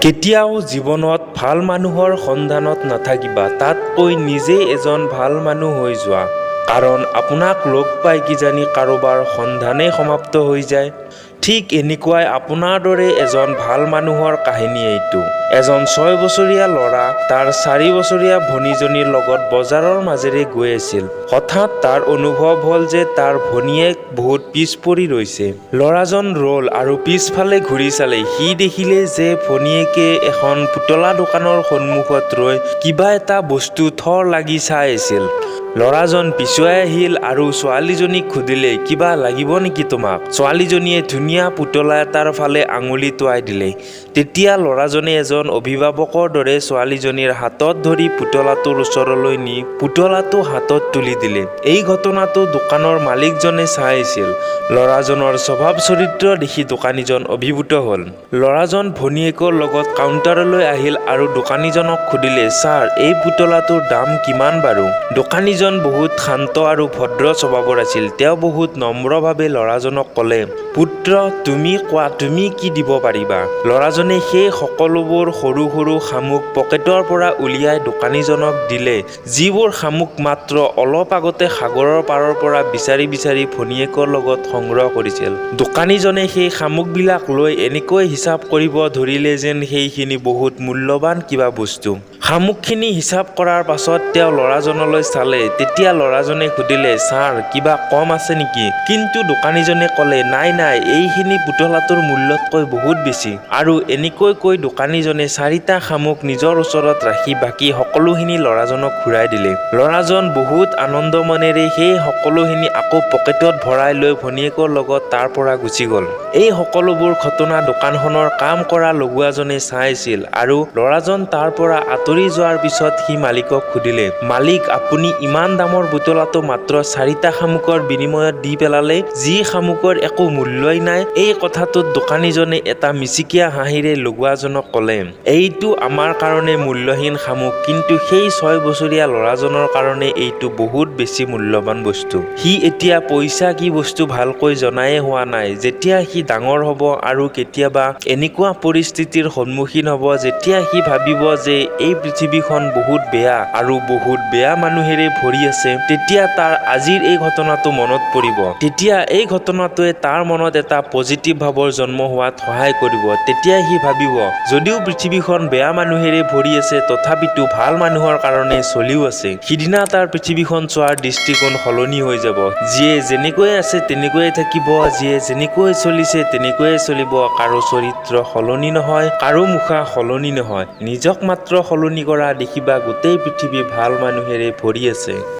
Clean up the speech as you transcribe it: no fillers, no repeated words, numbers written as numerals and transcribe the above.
কেতিয়াও জীৱনত ভাল মানুহৰ সন্ধানত নাথাকিবা, তাতকৈ নিজেই এজন ভাল মানুহ হৈ যোৱা। কাৰণ আপোনাক লগ পাই কিজানি কাৰোবাৰ সন্ধানেই সমাপ্ত হৈ যায়। ঠিক এনেকুৱাই আপোনাৰ দৰে এজন ভাল মানুহৰ কাহিনী এইটো। এজন 6 বছৰীয়া ল'ৰা তাৰ 4 বছৰীয়া ভনীজনীৰ লগত বজাৰৰ মাজেৰে গৈ আছিল। হঠাৎ তাৰ অনুভৱ হ'ল যে তাৰ ভনীয়েক বহুত পিছ পৰি ৰৈছে। ল'ৰাজন ৰল আৰু পিছফালে ঘূৰি চালে। সি দেখিলে যে ভনীয়েকে এখন পুতলা দোকানৰ সন্মুখত ৰৈ কিবা এটা বস্তু থৰ লাগি চাই আছিল। ল'ৰাজন পিছুৱাই আহিল আৰু ছোৱালীজনীক সুধিলে, কিবা লাগিব নেকি তোমাক? ছোৱালীজনীয়ে ধুনীয়া পুতলা এটাৰ ফালে আঙুলি টোৱাই দিলে। তেতিয়া ল'ৰাজনে এজন অভিভাৱকৰ দৰে ছোৱালীজনীৰ হাতত ধৰি পুতলাটোৰ ওচৰলৈ নি পুতলাটো হাতত তুলি দিলে। এই ঘটনাটো দোকানৰ মালিকজনে চাই আছিল। ল'ৰাজনৰ স্বভাৱ চৰিত্ৰ দেখি দোকানীজন অভিভূত হ'ল। ল'ৰাজন ভনীয়েকৰ লগত কাউণ্টাৰলৈ আহিল আৰু দোকানীজনক সুধিলে, ছাৰ, এই পুতলাটোৰ দাম কিমান বাৰু? দোকানীজন বহুত শান্ত আৰু ভদ্ৰ স্বভাৱৰ আছিল। তেওঁ বহুত নম্ৰভাৱে ল'ৰাজনক ক'লে, পুত্ৰ, তুমি কোৱা, তুমি কি দিব পাৰিবা? ল'ৰাজনে সেই সকলোবোৰ সৰু সৰু শামুক পকেটৰ পৰা উলিয়াই দোকানীজনক দিলে, যিবোৰ শামুক মাত্ৰ অলপ আগতে সাগৰৰ পাৰৰ পৰা বিচাৰি বিচাৰি ভনীয়েকৰ লগত সংগ্ৰহ কৰিছিল। দোকানীজনে সেই শামুকবিলাক লৈ এনেকৈ হিচাপ কৰিব ধৰিলে যেন সেইখিনি বহুত মূল্যৱান কিবা বস্তু। শামুকখিনি হিচাপ কৰাৰ পাছত তেওঁ ল'ৰাজনলৈ চালে। তেতিয়া ল'ৰাজনে সুধিলে, ছাৰ, কিবা কম আছে নেকি? কিন্তু দোকানীজনে ক'লে, নাই নাই, এইখিনি পুতলাটোৰ মূল্যতকৈ বহুত বেছি। আৰু এনেকৈ কৈ দোকানীজনে 4টা শামুক নিজৰ ওচৰত ৰাখি বাকী সকলোখিনি ল'ৰাজনক ঘূৰাই দিলে। ল'ৰাজন বহুত আনন্দ মনেৰে সেই সকলোখিনি আকৌ পকেটত ভৰাই লৈ ভনীয়েকৰ লগত তাৰ পৰা গুচি গ'ল। এই সকলোবোৰ ঘটনা দোকানখনৰ কাম কৰা লগোৱাজনে চাই আছিল আৰু ল'ৰাজন তাৰ পৰা আঁতৰি যোৱাৰ পিছত সি মালিকক সুধিলে, মালিক, আপুনি ইমান দামৰ পুতলাটো মাত্ৰ 4টা শামুকৰ বিনিময়ত দি পেলালে, যি শামুকৰ একো মূল্যই নাই। এই কথাটোত দোকানীজনে এটা মিচিকীয়া হাঁহিৰে লগোৱাজনক ক'লে, এইটো আমাৰ কাৰণে মূল্যহীন শামুক, কিন্তু সেই 6 বছৰীয়া ল'ৰাজনৰ কাৰণে এইটো বহুত বেছি মূল্যৱান বস্তু। সি এতিয়া পইচা কি বস্তু ভালকৈ জনায়ে হোৱা নাই। যেতিয়া সি ডাঙৰ হ'ব আৰু কেতিয়াবা এনেকুৱা পৰিস্থিতিৰ সন্মুখীন হ'ব যেতিয়া সি ভাবিব যে এই পৃথিৱীখন বহুত বেয়া আৰু বহুত বেয়া মানুহেৰে ভৰি আছে, তেতিয়া তাৰ আজিৰ এই ঘটনাটো মনত পৰিব। তেতিয়া এই ঘটনাটোৱে তাৰ মনত এটা পজিটিভ ভাৱৰ জন্ম হোৱাত সহায় কৰিব। তেতিয়া সি ভাবিব, যদিও পৃথিৱীখন বেয়া মানুহেৰে ভৰি আছে, তথাপিতো ভাল মানুহৰ কাৰণে চলিও আছে। সিদিনা তাৰ পৃথিৱীখন চোৱাৰ দৃষ্টিকোণ সলনি হৈ যাব। যিয়ে যেনেকৈ আছে তেনেকৈয়ে থাকিব, যিয়ে যেনেকৈ চলিছে তেনেকৈয়ে চলিব। কাৰো চৰিত্ৰ সলনি নহয়, কাৰো মুখা সলনি নহয়। নিজক মাত্ৰ সলনি কৰা, দেখিবা গোটেই পৃথিৱী ভাল মানুহেৰে ভৰি আছে।